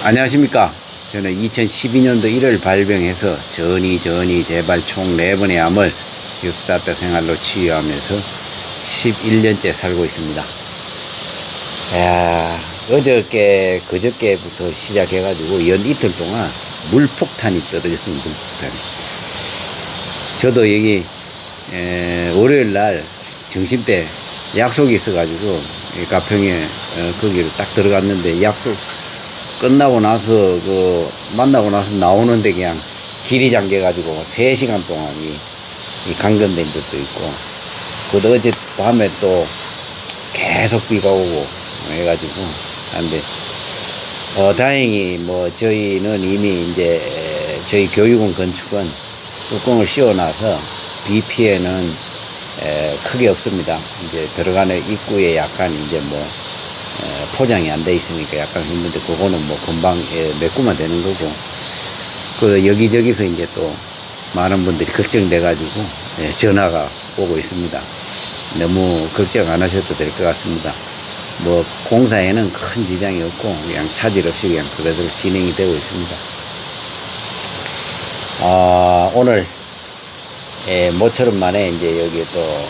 안녕하십니까. 저는 2012년도 1월 발병해서 전이 재발 총 4번의 암을 뉴스타트 생활로 치유하면서 11년째 살고 있습니다. 그저께부터 시작해가지고 연 이틀 동안 물폭탄이 떨어졌습니다. 물폭탄이. 저도 여기 월요일날 점심때 약속이 있어가지고 가평에 거기를 딱 들어갔는데 약속 끝나고 나서 만나고 나서 나오는데 그냥 길이 잠겨가지고 3시간 동안 이 감금된 적도 있고, 그것도 어제 밤에 또 계속 비가 오고 해가지고 한데 다행히 저희는 이미 이제 저희 교육원 건축은 뚜껑을 씌워놔서 비 피해는 크게 없습니다. 이제 들어가는 입구에 약간 이제 포장이 안 돼 있으니까 약간 힘든데, 그거는 금방 메꾸면 되는 거고, 여기저기서 이제 또 많은 분들이 걱정돼가지고 전화가 오고 있습니다. 너무 걱정 안 하셔도 될 것 같습니다. 공사에는 큰 지장이 없고 그냥 차질 없이 그냥 그대로 진행이 되고 있습니다. 오늘 모처럼 만에 이제 여기 또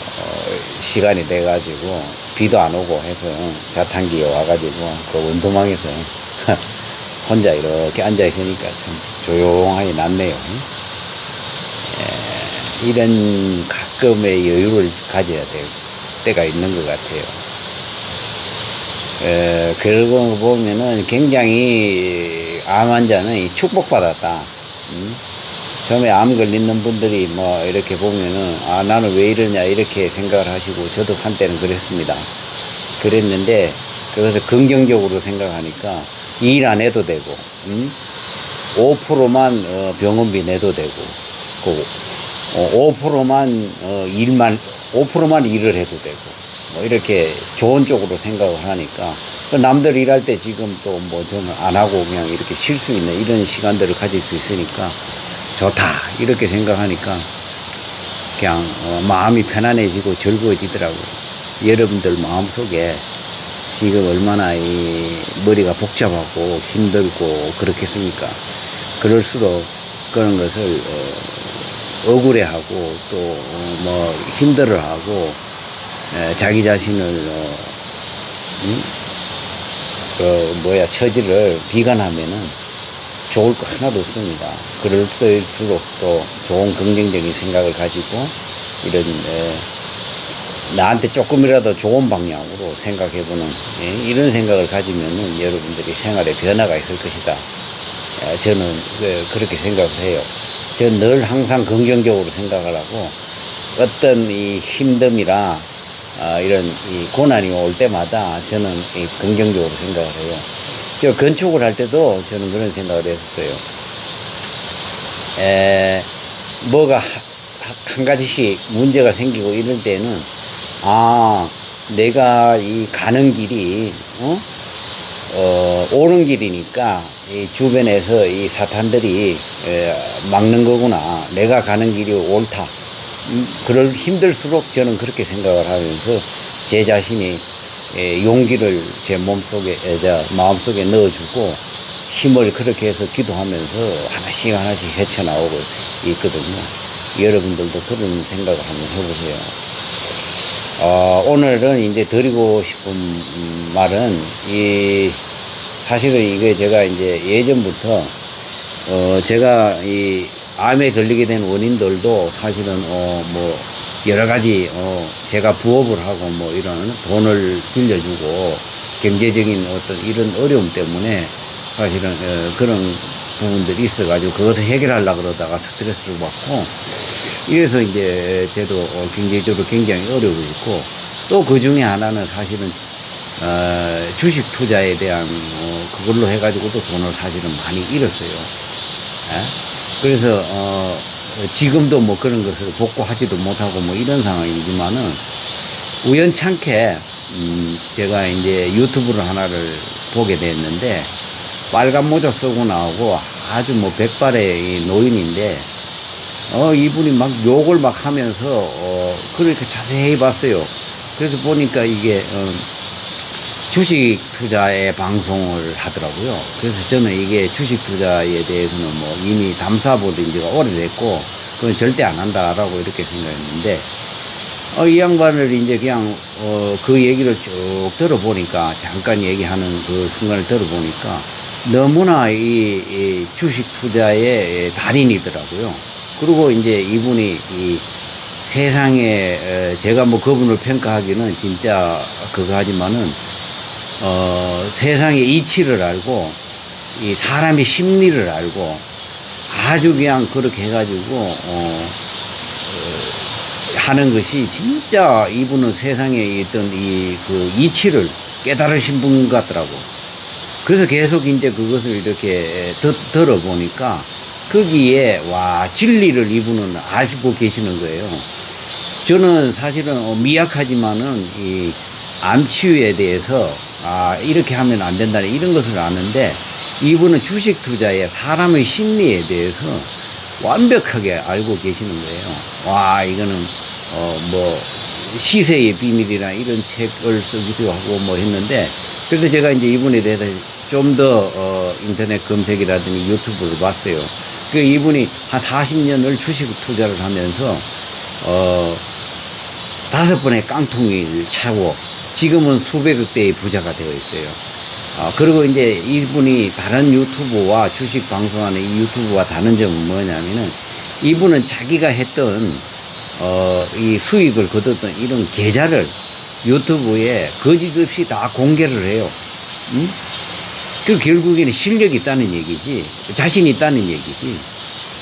시간이 돼가지고 비도 안 오고 해서 자탄기에 와가지고 원도망에서 혼자 이렇게 앉아 있으니까 참 조용하게 낫네요. 이런 가끔의 여유를 가져야 될 때가 있는 것 같아요. 그러고 보면은 굉장히 암 환자는 축복받았다. 처음에 암 걸리는 분들이 이렇게 보면은 나는 왜 이러냐 이렇게 생각을 하시고, 저도 한때는 그랬습니다. 그랬는데 그것을 긍정적으로 생각하니까 일 안 해도 되고, 5%만 병원비 내도 되고, 5%만 5%만 일을 해도 되고, 이렇게 좋은 쪽으로 생각을 하니까 남들 일할 때 지금 또 저는 안 하고 그냥 이렇게 쉴 수 있는 이런 시간들을 가질 수 있으니까 좋다 이렇게 생각하니까 그냥 마음이 편안해지고 즐거워지더라고요. 여러분들 마음속에 지금 얼마나 이 머리가 복잡하고 힘들고 그렇겠습니까? 그럴수록 그런 것을 억울해하고 또 힘들어하고 자기 자신을 처지를 비관하면은 좋을 거 하나도 없습니다. 그럴수록 또 좋은 긍정적인 생각을 가지고 이런 나한테 조금이라도 좋은 방향으로 생각해보는 이런 생각을 가지면은 여러분들이 생활에 변화가 있을 것이다. 저는 그렇게 생각을 해요. 저는 늘 항상 긍정적으로 생각을 하고, 어떤 이 힘듦이나 이런 이 고난이 올 때마다 저는 긍정적으로 생각을 해요. 저 건축을 할 때도 저는 그런 생각을 했었어요. 뭐가 한 가지씩 문제가 생기고 이럴 때는 내가 이 가는 길이 옳은 길이니까 이 주변에서 이 사탄들이 막는 거구나, 내가 가는 길이 옳다. 그럴 힘들수록 저는 그렇게 생각을 하면서 제 자신이 용기를 제 마음속에 넣어주고 힘을 그렇게 해서 기도하면서 하나씩 헤쳐나오고 있거든요. 여러분들도 그런 생각을 한번 해보세요. 오늘은 이제 드리고 싶은 말은 사실은 이게 제가 이제 예전부터 제가 이 암에 걸리게 된 원인들도 사실은 여러 가지 제가 부업을 하고 이런 돈을 빌려주고 경제적인 어떤 이런 어려움 때문에 사실은 그런 부분들이 있어가지고 그것을 해결하려고 그러다가 스트레스를 받고, 이래서 이제 저도 경제적으로 굉장히 어려워졌고, 또 그 중에 하나는 사실은 주식 투자에 대한 그걸로 해가지고도 돈을 사실은 많이 잃었어요. 그래서 지금도 그런 것을 복구하지도 못하고 이런 상황이지만은, 우연찮게 제가 이제 유튜브를 하나를 보게 됐는데, 빨간 모자 쓰고 나오고 아주 백발의 노인인데 이분이 막 욕을 막 하면서 그렇게 자세히 봤어요. 그래서 보니까 이게 주식 투자의 방송을 하더라고요. 그래서 저는 이게 주식 투자에 대해서는 뭐 이미 담사보던 지가 오래됐고, 그건 절대 안 한다라고 이렇게 생각했는데, 이 양반을 이제 그냥, 그 얘기를 쭉 들어보니까, 잠깐 얘기하는 그 순간을 들어보니까, 너무나 이 주식 투자의 달인이더라고요. 그리고 이제 이분이 이 세상에, 제가 뭐 그분을 평가하기는 진짜 그거 하지만은, 세상의 이치를 알고, 이 사람의 심리를 알고, 아주 그냥 그렇게 해가지고, 하는 것이 진짜 이분은 세상에 있던 그 이치를 깨달으신 분 같더라고. 그래서 계속 이제 그것을 이렇게 들어보니까, 거기에, 와, 진리를 이분은 알고 계시는 거예요. 저는 사실은 미약하지만은 이 암치유에 대해서 이렇게 하면 안 된다는 이런 것을 아는데, 이분은 주식 투자에 사람의 심리에 대해서 완벽하게 알고 계시는 거예요. 와, 이거는 뭐 시세의 비밀이나 이런 책을 쓰기도 하고 뭐 했는데, 그래서 제가 이제 이분에 대해서 좀 더 인터넷 검색이라든지 유튜브를 봤어요. 그 이분이 한 40년을 주식 투자를 하면서 5번의 깡통을 차고 지금은 수백억 대의 부자가 되어 있어요. 그리고 이제 이분이 다른 유튜브와 주식 방송하는 이 유튜브와 다른 점은 뭐냐면은, 이분은 자기가 했던 이 수익을 거뒀던 이런 계좌를 유튜브에 거짓없이 다 공개를 해요. 응? 그 결국에는 실력이 있다는 얘기지, 자신이 있다는 얘기지.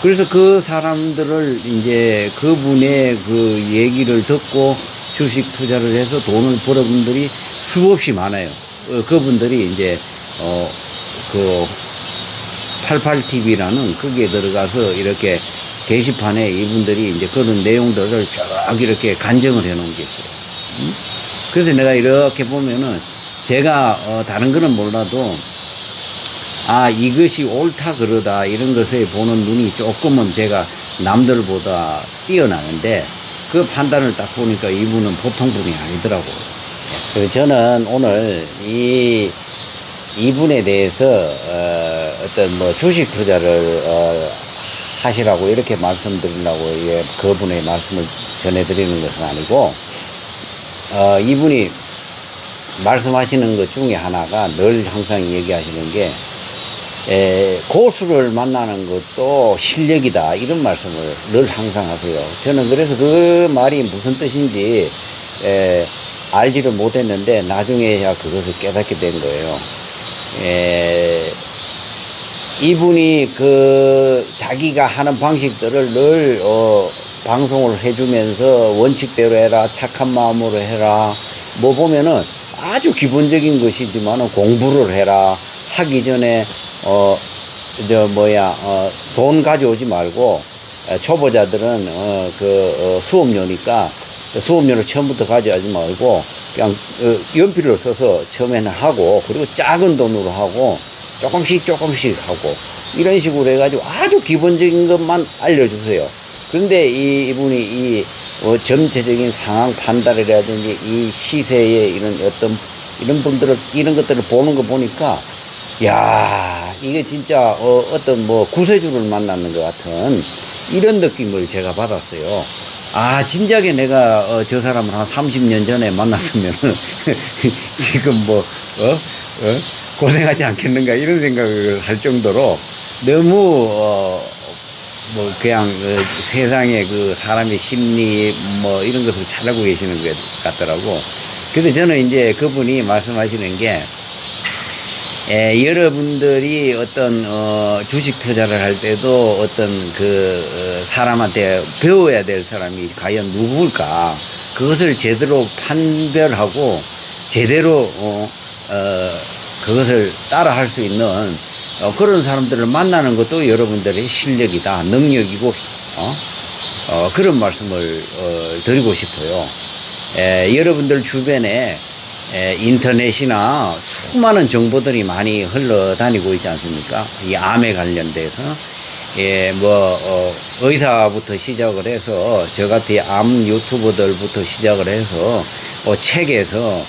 그래서 그 사람들을 이제 그분의 그 얘기를 듣고 주식 투자를 해서 돈을 벌어 분들이 수없이 많아요. 그분들이 이제 그 88TV라는 거기에 들어가서 이렇게 게시판에 이분들이 이제 그런 내용들을 쭉 이렇게 간정을 해 놓은 게 있어요. 그래서 내가 이렇게 보면은, 제가 다른 거는 몰라도 이것이 옳다 그러다 이런 것에 보는 눈이 조금은 제가 남들보다 뛰어나는데, 그 판단을 딱 보니까 이분은 보통 분이 아니더라고요. 그래서 저는 오늘 이분에 대해서 어떤 뭐 주식 투자를 하시라고 이렇게 말씀드리려고 그분의 말씀을 전해드리는 것은 아니고, 이분이 말씀하시는 것 중에 하나가 늘 항상 얘기하시는 게, 고수를 만나는 것도 실력이다, 이런 말씀을 늘 항상 하세요. 저는 그래서 그 말이 무슨 뜻인지 알지를 못했는데 나중에야 그것을 깨닫게 된 거예요. 이분이 자기가 하는 방식들을 늘 방송을 해주면서, 원칙대로 해라, 착한 마음으로 해라, 뭐 보면은 아주 기본적인 것이지만 공부를 해라, 하기 전에 돈 가져오지 말고, 초보자들은 수업료니까 수업료를 처음부터 가져오지 말고 그냥 연필을 써서 처음에는 하고, 그리고 작은 돈으로 하고 조금씩 하고, 이런 식으로 해가지고 아주 기본적인 것만 알려주세요. 그런데 이분이 전체적인 상황 판단이라든지 이 시세의 이런 것들을 보는 거 보니까, 야, 이게 진짜 어떤 뭐 구세주를 만나는 것 같은 이런 느낌을 제가 받았어요. 진작에 내가 저 사람을 한 30년 전에 만났으면 지금 고생하지 않겠는가, 이런 생각을 할 정도로 너무 그냥 세상에 그 사람의 심리 이런 것을 잘 알고 계시는 것 같더라고. 그래서 저는 이제 그분이 말씀하시는 게, 여러분들이 어떤 주식 투자를 할 때도 어떤 사람한테 배워야 될 사람이 과연 누구일까, 그것을 제대로 판별하고 제대로 그것을 따라 할 수 있는 그런 사람들을 만나는 것도 여러분들의 실력이다, 능력이고, 그런 말씀을 드리고 싶어요. 여러분들 주변에 인터넷이나 수많은 정보들이 많이 흘러다니고 있지 않습니까? 이 암에 관련돼서. 의사부터 시작을 해서, 저 같은 암 유튜버들부터 시작을 해서, 책에서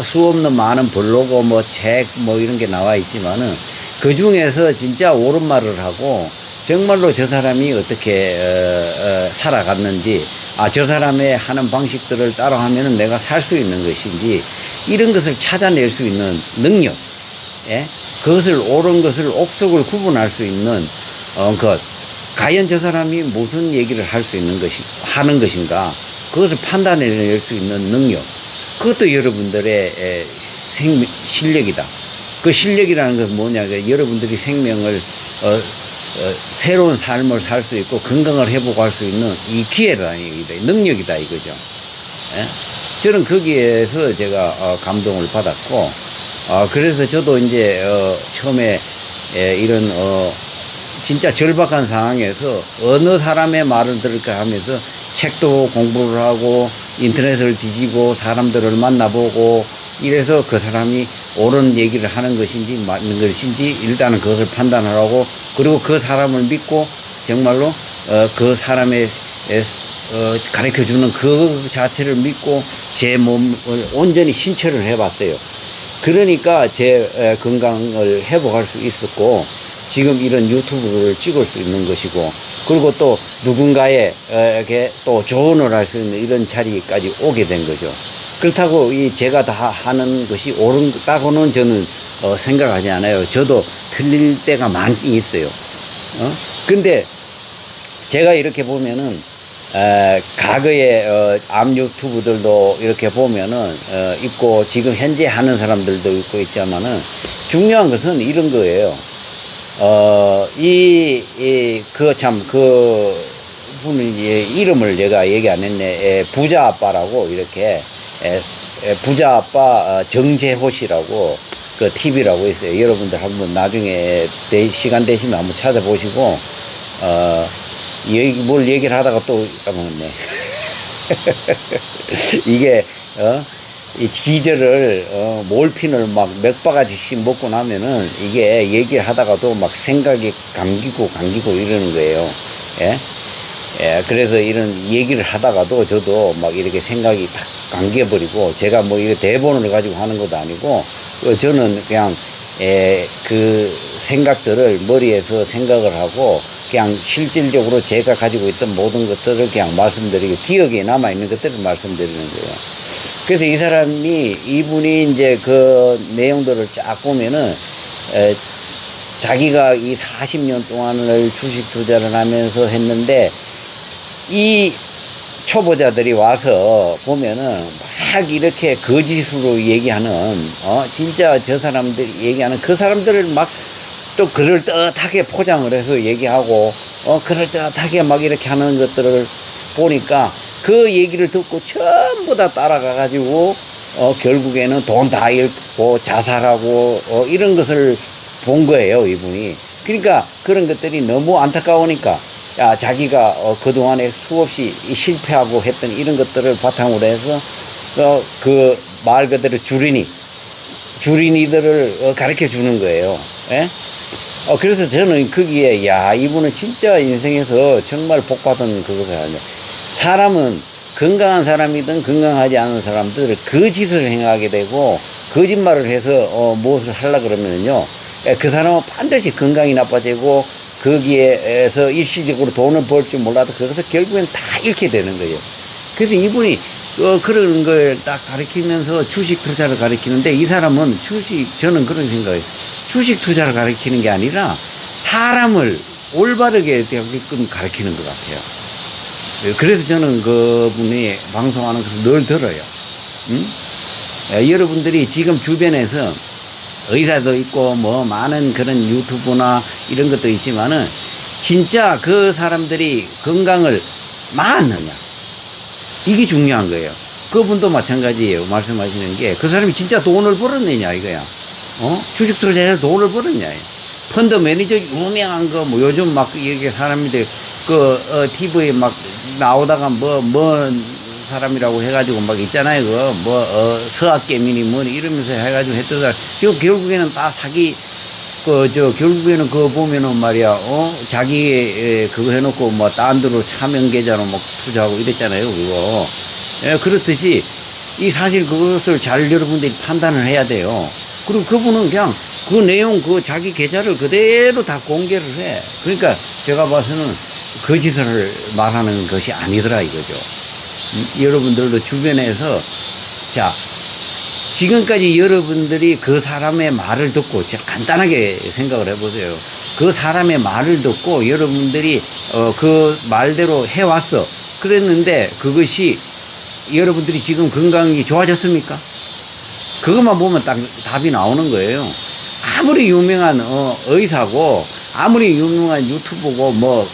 수 없는 많은 블로그, 뭐, 책, 뭐, 이런 게 나와 있지만은, 그 중에서 진짜 옳은 말을 하고, 정말로 저 사람이 어떻게, 살아갔는지, 저 사람의 하는 방식들을 따라하면은 내가 살 수 있는 것인지, 이런 것을 찾아낼 수 있는 능력, 예? 그것을 옳은 것을 옥석을 구분할 수 있는, 것. 과연 저 사람이 무슨 얘기를 할 수 있는 하는 것인가, 그것을 판단해낼 수 있는 능력. 그것도 여러분들의 실력이다. 그 실력이라는 것은 뭐냐, 여러분들이 생명을, 새로운 삶을 살 수 있고 건강을 회복할 수 있는 이 기회라는 얘기다. 능력이다 이거죠. 예? 저는 거기에서 제가 감동을 받았고, 그래서 저도 이제 처음에 이런 진짜 절박한 상황에서 어느 사람의 말을 들을까 하면서 책도 공부를 하고 인터넷을 뒤지고 사람들을 만나보고 이래서 그 사람이 옳은 얘기를 하는 것인지 맞는 것인지 일단은 그것을 판단하라고, 그리고 그 사람을 믿고 정말로 그 사람의 가르쳐주는 그 자체를 믿고 제 몸을 온전히 신체를 해봤어요. 그러니까 제 건강을 회복할 수 있었고 지금 이런 유튜브를 찍을 수 있는 것이고, 그리고 또 누군가에게 또 조언을 할 수 있는 이런 자리까지 오게 된 거죠. 그렇다고 제가 다 하는 것이 옳다고는 저는 생각하지 않아요. 저도 틀릴 때가 많이 있어요. 근데 제가 이렇게 보면은 과거에 암 유튜브들도 이렇게 보면은 있고 지금 현재 하는 사람들도 있고 있지만은 중요한 것은 이런 거예요. 그 분이 이름을 제가 얘기 안 했네. 부자 아빠라고 이렇게 부자 아빠 정재호 씨라고 그 TV라고 있어요. 여러분들 한번 나중에 시간 되시면 한번 찾아보시고 뭘 얘기를 하다가 또 까먹었네. 이게 이 기절을 몰핀을 막 몇 바가지씩 먹고 나면은 이게 얘기를 하다가도 막 생각이 감기고 이러는 거예요. 예? 예, 그래서 이런 얘기를 하다가도 저도 막 이렇게 생각이 탁 감겨버리고, 제가 뭐 이거 대본을 가지고 하는 것도 아니고 저는 그냥 그 생각들을 머리에서 생각을 하고 그냥 실질적으로 제가 가지고 있던 모든 것들을 그냥 말씀드리고 기억에 남아있는 것들을 말씀드리는 거예요. 그래서 이분이 이제 그 내용들을 쫙 보면은 자기가 이 40년 동안을 주식 투자를 하면서 했는데 이 초보자들이 와서 보면은 막 이렇게 거짓으로 얘기하는 진짜 저 사람들이 얘기하는 그 사람들을 막 또 그럴듯하게 포장을 해서 얘기하고 그럴듯하게 막 이렇게 하는 것들을 보니까 그 얘기를 듣고 전부 다 따라가 가지고 결국에는 돈 다 잃고 자살하고 이런 것을 본 거예요, 이분이. 그러니까 그런 것들이 너무 안타까우니까 자기가 그동안에 수없이 실패하고 했던 이런 것들을 바탕으로 해서 그 말 그대로 주린이들을 가르쳐 주는 거예요. 예? 그래서 저는 거기에 이분은 진짜 인생에서 정말 복받은 그것을 하네. 사람은 건강한 사람이든 건강하지 않은 사람들을 거짓을 행하게 되고 거짓말을 해서 무엇을 하려고 그러면요, 그 사람은 반드시 건강이 나빠지고 거기에서 일시적으로 돈을 벌 줄 몰라도 그것을 결국엔 다 잃게 되는 거예요. 그래서 이분이 그런 걸 딱 가르치면서 주식 투자를 가르치는데, 이 사람은 저는 그런 생각이에요. 주식 투자를 가르치는 게 아니라 사람을 올바르게 되게끔 가르치는 것 같아요. 그래서 저는 그분이 방송하는 것을 늘 들어요. 여러분들이 지금 주변에서 의사도 있고 뭐 많은 그런 유튜브나 이런 것도 있지만은 진짜 그 사람들이 건강을 많느냐, 이게 중요한 거예요. 그분도 마찬가지예요. 말씀하시는 게 그 사람이 진짜 돈을 벌었느냐 이거야. 주식 투자에서 돈을 벌었냐. 펀드 매니저 유명한 거 뭐 요즘 막 이렇게 사람들이 TV에 막 나오다가 뭔 사람이라고 해가지고 막 있잖아요. 서학개미니 뭐 이러면서 해가지고 했던 사람. 이거 결국에는 다 사기, 결국에는 그거 보면은 말이야, 자기 그거 해놓고 뭐 딴 데로 차명 계좌로 막 투자하고 이랬잖아요. 그거. 예, 그렇듯이 이 사실 그것을 잘 여러분들이 판단을 해야 돼요. 그리고 그분은 그냥 그 내용, 그 자기 계좌를 그대로 다 공개를 해. 그러니까 제가 봐서는 거짓을 말하는 것이 아니더라 이거죠. 여러분들도 주변에서, 자, 지금까지 여러분들이 그 사람의 말을 듣고, 간단하게 생각을 해보세요. 그 사람의 말을 듣고 여러분들이 그 말대로 해왔어. 그랬는데 그것이 여러분들이 지금 건강이 좋아졌습니까? 그것만 보면 딱 답이 나오는 거예요. 아무리 유명한 의사고 아무리 유명한 유튜브고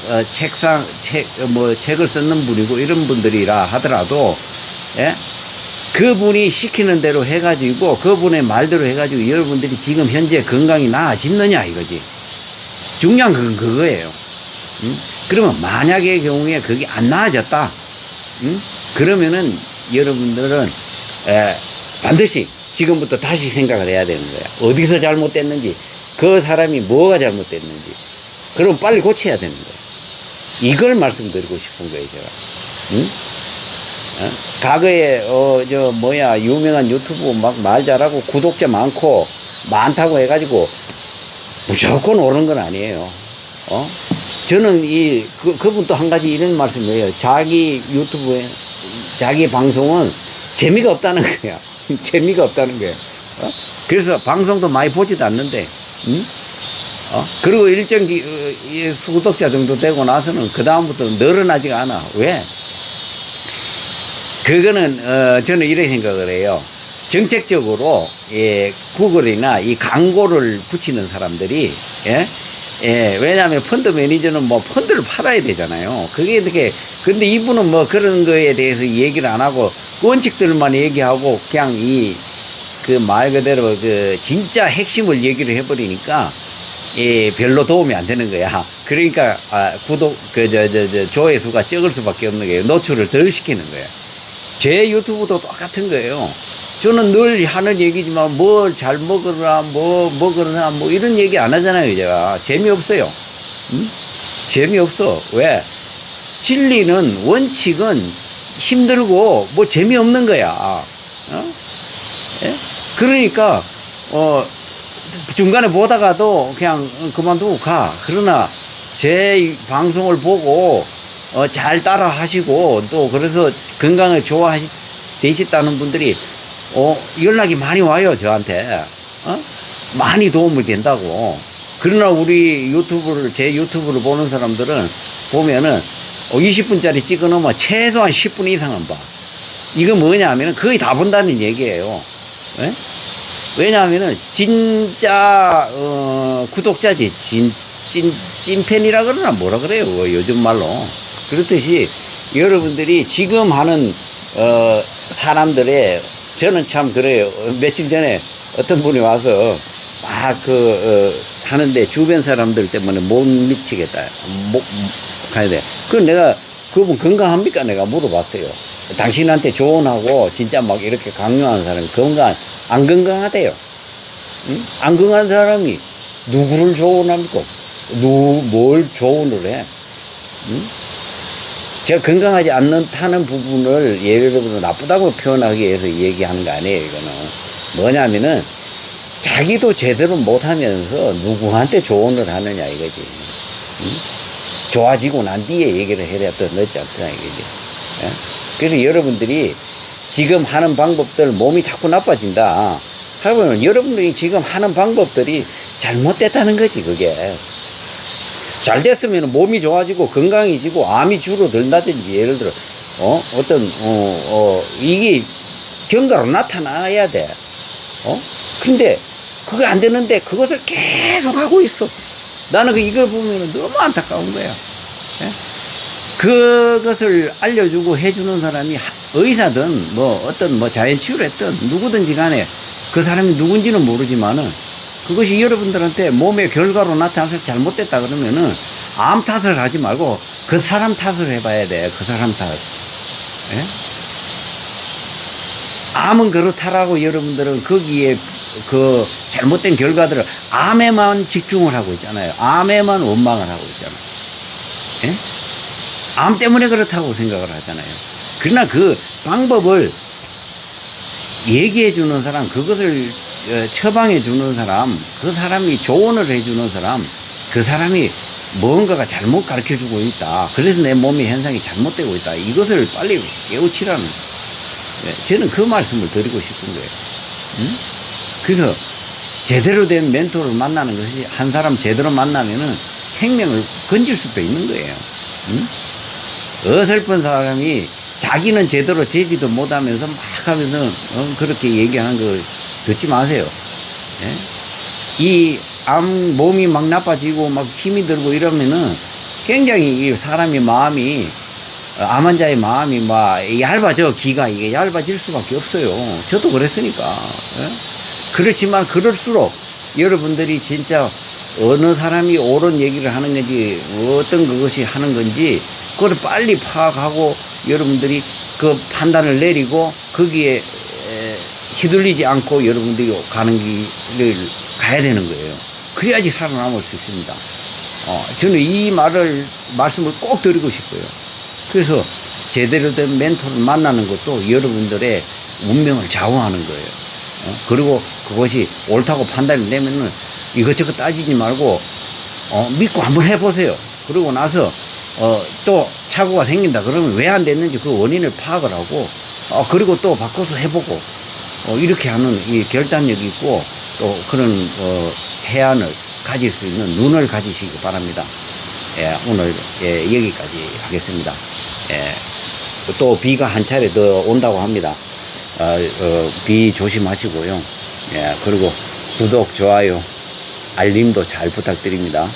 책을 쓰는 분이고 이런 분들이라 하더라도, 예? 그분이 시키는 대로 해가지고 그분의 말대로 해가지고 여러분들이 지금 현재 건강이 나아졌느냐 이거지. 중요한 건 그거예요. 그러면 만약의 경우에 그게 안 나아졌다. 그러면은 여러분들은 반드시 지금부터 다시 생각을 해야 되는 거야. 어디서 잘못됐는지, 그 사람이 뭐가 잘못됐는지. 그럼 빨리 고쳐야 되는 거야. 이걸 말씀드리고 싶은 거예요, 제가. 과거에 유명한 유튜브 막 말 잘하고 구독자 많다고 해가지고 무조건 옳은 건 아니에요. 저는 그분도 한 가지 이런 말씀이에요. 자기 유튜브에, 자기 방송은 재미가 없다는 거야. 재미가 없다는 거야. 그래서 방송도 많이 보지도 않는데, 그리고 일정 구독자 정도 되고 나서는 그다음부터 늘어나지가 않아. 왜? 그거는, 저는 이렇게 생각을 해요. 정책적으로, 구글이나 이 광고를 붙이는 사람들이, 왜냐하면 펀드 매니저는 펀드를 팔아야 되잖아요. 그게 이렇게, 근데 이분은 그런 거에 대해서 얘기를 안 하고, 원칙들만 얘기하고, 그냥 말 그대로 진짜 핵심을 얘기를 해버리니까, 별로 도움이 안 되는 거야. 그러니까, 조회수가 적을 수밖에 없는 거예요. 노출을 덜 시키는 거예요. 제 유튜브도 똑같은 거예요. 저는 늘 하는 얘기지만 뭘 잘 먹으라, 먹으라, 이런 얘기 안 하잖아요, 제가. 재미없어요. 재미없어. 왜? 진리는, 원칙은 힘들고 재미없는 거야. 예? 그러니까, 중간에 보다가도 그냥 그만두고 가. 그러나 제 방송을 보고 잘 따라 하시고 또 그래서 건강을 되셨다는 분들이 연락이 많이 와요, 저한테. 많이 도움이 된다고. 그러나 제 유튜브를 보는 사람들은 보면은 20분짜리 찍어 놓으면 최소한 10분 이상은 봐. 이거 뭐냐 하면은 거의 다 본다는 얘기예요. 예? 왜냐하면은 진짜 구독자지, 찐팬이라 그러나 뭐라 그래요, 요즘 말로. 그렇듯이 여러분들이 지금 하는 사람들의, 저는 참 그래요. 며칠 전에 어떤 분이 와서 하는데 주변 사람들 때문에 못 미치겠다. 가야 돼. 그럼 내가 그분 건강합니까? 내가 물어봤어요. 당신한테 조언하고 진짜 막 이렇게 강요하는 사람이 안 건강하대요. 응? 안 건강한 사람이 누구를 조언합니까? 뭘 조언을 해? 응? 제가 건강하지 않다는 부분을 예를 들어서 나쁘다고 표현하기 위해서 얘기하는 거 아니에요, 이거는. 뭐냐면은, 자기도 제대로 못하면서 누구한테 조언을 하느냐, 이거지. 응? 좋아지고 난 뒤에 얘기를 해야 더 늦지 않더라, 이거지. 예? 그래서 여러분들이 지금 하는 방법들, 몸이 자꾸 나빠진다. 하면 여러분들이 지금 하는 방법들이 잘못됐다는 거지, 그게. 잘 됐으면 몸이 좋아지고 건강해지고 암이 줄어든다든지, 예를 들어 이게 경과로 나타나야 돼. 근데 그게 안 되는데 그것을 계속 하고 있어. 나는 이걸 보면 너무 안타까운 거야. 예? 그것을 알려주고 해주는 사람이 의사든 자연치유를 했든 누구든지 간에 그 사람이 누군지는 모르지만은 그것이 여러분들한테 몸의 결과로 나타나서 잘못됐다 그러면은 암 탓을 하지 말고 그 사람 탓을 해봐야 돼. 그 사람 탓. 예? 암은 그렇다라고 여러분들은 거기에 그 잘못된 결과들을 암에만 집중을 하고 있잖아요. 암에만 원망을 하고 있잖아요. 예? 암 때문에 그렇다고 생각을 하잖아요. 그러나 그 방법을 얘기해 주는 사람, 그것을 처방해 주는 사람, 그 사람이 조언을 해 주는 사람, 그 사람이 뭔가가 잘못 가르쳐 주고 있다. 그래서 내 몸의 현상이 잘못되고 있다. 이것을 빨리 깨우치라는, 저는 그 말씀을 드리고 싶은 거예요. 응? 그래서 제대로 된 멘토를 만나는 것이, 한 사람 제대로 만나면은 생명을 건질 수도 있는 거예요. 응? 어설픈 사람이 자기는 제대로 되지도 못하면서 막 하면서 그렇게 얘기하는 거 듣지 마세요. 이 몸이 막 나빠지고 막 힘이 들고 이러면은 굉장히 이 사람의 마음이, 암 환자의 마음이 막 얇아져. 기가 이게 얇아질 수밖에 없어요. 저도 그랬으니까. 그렇지만 그럴수록 여러분들이 진짜 어느 사람이 옳은 얘기를 하는 건지, 어떤 그것이 하는 건지, 그걸 빨리 파악하고 여러분들이 그 판단을 내리고 거기에 휘둘리지 않고 여러분들이 가는 길을 가야 되는 거예요. 그래야지 살아남을 수 있습니다. 저는 이 말씀을 꼭 드리고 싶어요. 그래서 제대로 된 멘토를 만나는 것도 여러분들의 운명을 좌우하는 거예요. 그리고 그것이 옳다고 판단이 되면은 이것저것 따지지 말고 믿고 한번 해보세요. 그러고 나서 또 착오가 생긴다 그러면 왜 안 됐는지 그 원인을 파악을 하고 그리고 또 바꿔서 해보고 이렇게 하는 이 결단력이 있고 또 그런 해안을 가질 수 있는 눈을 가지시기 바랍니다. 오늘 여기까지 하겠습니다. 또 비가 한 차례 더 온다고 합니다. 비 조심하시고요. 그리고 구독, 좋아요, 알림도 잘 부탁드립니다.